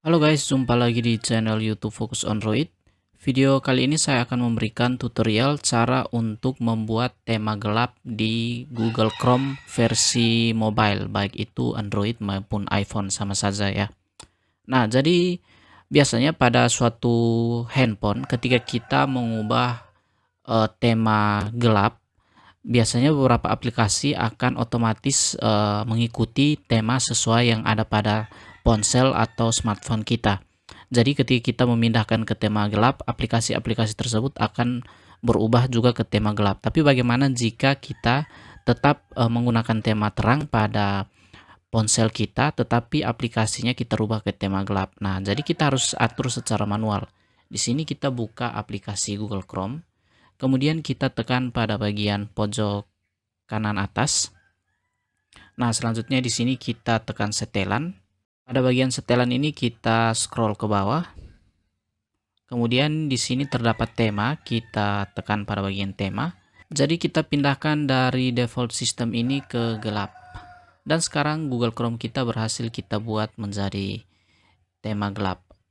Halo guys, jumpa lagi di channel YouTube Fokus Android. Video kali ini saya akan memberikan tutorial cara untuk membuat tema gelap di Google Chrome versi mobile, baik itu Android maupun iPhone sama saja ya. Nah, jadi biasanya pada suatu handphone ketika kita mengubah tema gelap, biasanya beberapa aplikasi akan otomatis mengikuti tema sesuai yang ada pada ponsel atau smartphone kita. Jadi ketika kita memindahkan ke tema gelap, aplikasi-aplikasi tersebut akan berubah juga ke tema gelap. Tapi bagaimana jika kita tetap menggunakan tema terang pada ponsel kita, tetapi aplikasinya kita rubah ke tema gelap? Nah, jadi kita harus atur secara manual. Di sini kita buka aplikasi Google Chrome, kemudian kita tekan pada bagian pojok kanan atas. Nah, selanjutnya di sini kita tekan setelan. Pada bagian setelan ini kita scroll ke bawah. Kemudian di sini terdapat tema, kita tekan pada bagian tema. Jadi kita pindahkan dari default system ini ke gelap. Dan sekarang Google Chrome kita berhasil kita buat menjadi tema gelap.